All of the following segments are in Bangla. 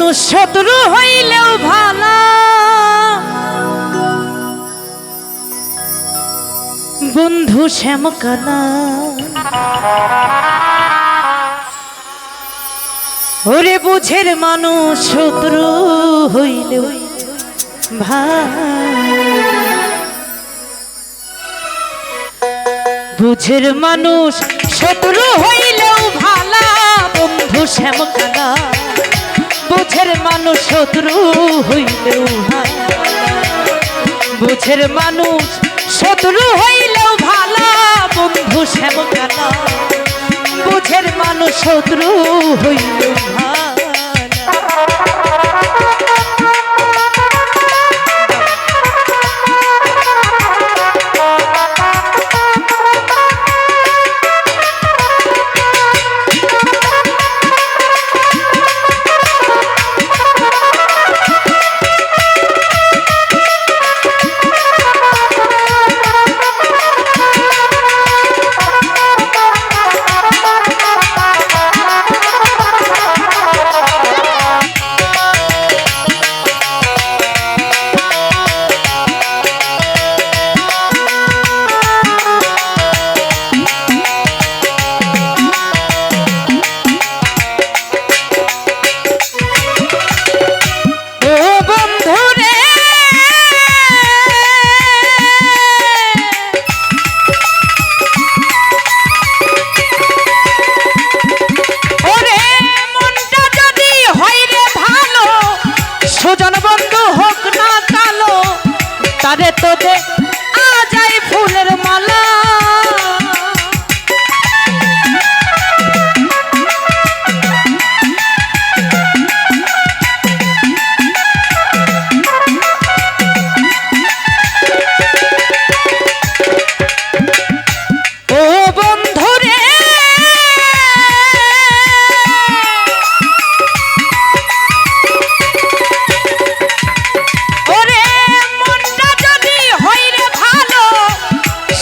শত্রু হইলেও ভালো বন্ধু শ্যামকানা ওরে বুঝের মানুষ শত্রু হইলেও বুঝের মানুষ শত্রু হইলেও ভালো বন্ধু শ্যামকানা বুঝের মানুষ শত্রু হইলেও বুঝের মানুষ শত্রু হইলেও ভালো বন্ধু শ্যামকানা বুঝের মানুষ শত্রু হইলেও ভালো তারে তো দে আজাই ফুলের মালা ও বন্ধু রে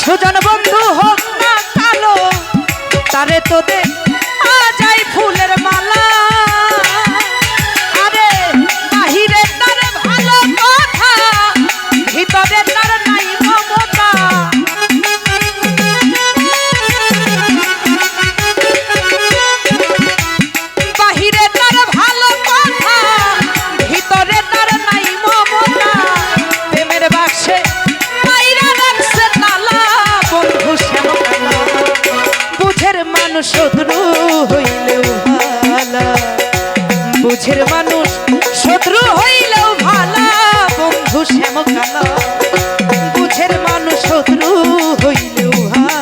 সুজন বন্ধু হোক না কালো তারে তো দে আজাই ফুলের মালা আরে বাহিরে তার ভালো কথা ভিতরে তার নাই মমতা বাহিরে তার ভালো কথা ভিতরে তার নাই মমতা প্রেমের বাক্সে বুঝের মানুষ শত্রু হইলেও ভালা বুঝের মানুষ শত্রু হইলেও ভালা বন্ধু শ্যামকানা বুঝের মানুষ শত্রু হইলেও ভালা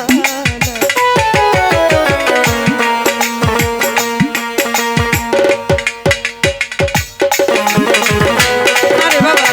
আরে বাবা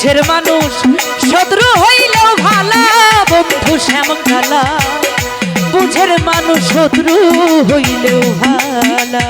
বুঝের মানুষ শত্রু হইলেও ভালা বন্ধু শ্যামকালা বুঝের মানুষ শত্রু হইলেও ভালা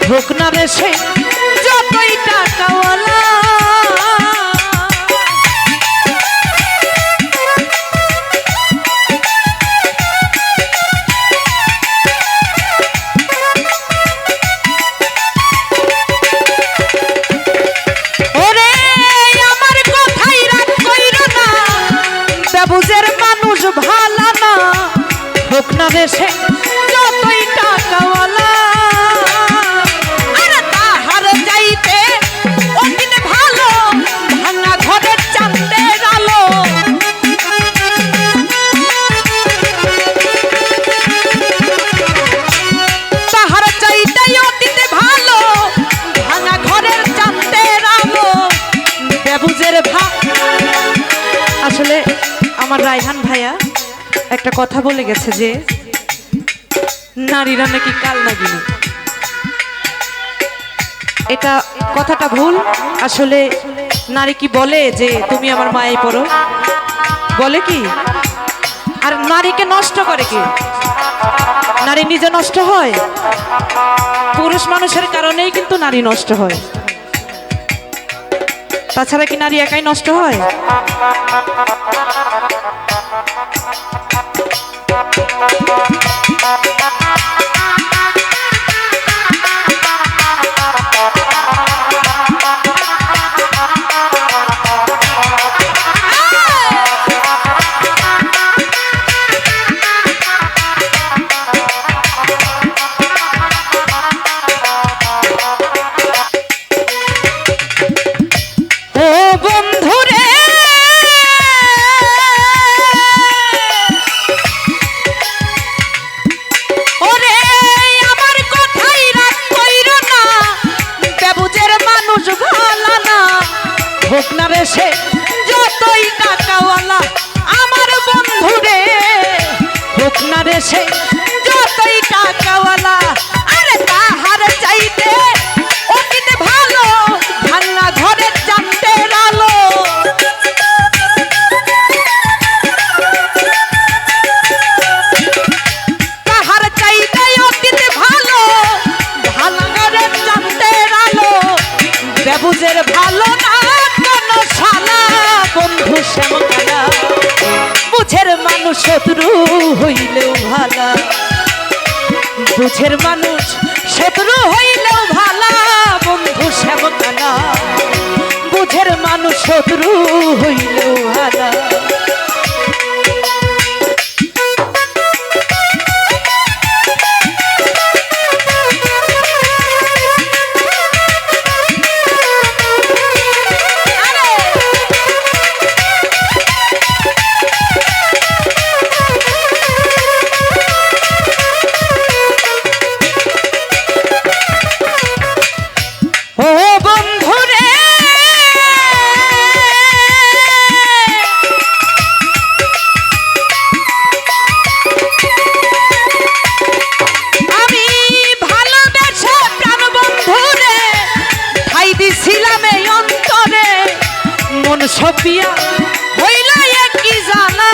হোক না রে সে যতই টাকাওয়ালা ওরে আমার কথাই রাগ কইরো না বেবুজের মানুষ ভালা না হোক না রে সে যতই টাকাওয়ালা আসলে আমার রায়হান ভাইয়া একটা কথা বলে গেছে যে নারীরা নাকি কাল নাগিনী এটা কথাটা ভুল আসলে নারী কি বলে যে তুমি আমার মায়ে পড়ো বলে কি আর নারীকে নষ্ট করে কি নারী নিজে নষ্ট হয় পুরুষ মানুষের কারণেই কিন্তু নারী নষ্ট হয় তাছাড়া কি নারী একাই নষ্ট হয় হোক না রে সে যতই টাকাওয়ালা আমার বন্ধু রে হোক না রে সে যতই টাকাওয়ালা আরে তাহার চাইতে অতীত ভালো ভাঙা ঘরের চান্দের আলো তাহার চাইতে অতীত ভালো ভাঙা ঘরের চান্দের আলো বেবুজের ভালো না বন্ধু শ্যামকালা বুঝের মানুষ শত্রু হইলেও ভালা বুঝের মানুষ শত্রু হইলেও ভালা বন্ধু শ্যামকালা বুঝের মানুষ শত্রু হইলেও ভালা ও ছিলাম এই অন্তরে মন সপিয়া হইল কি জানা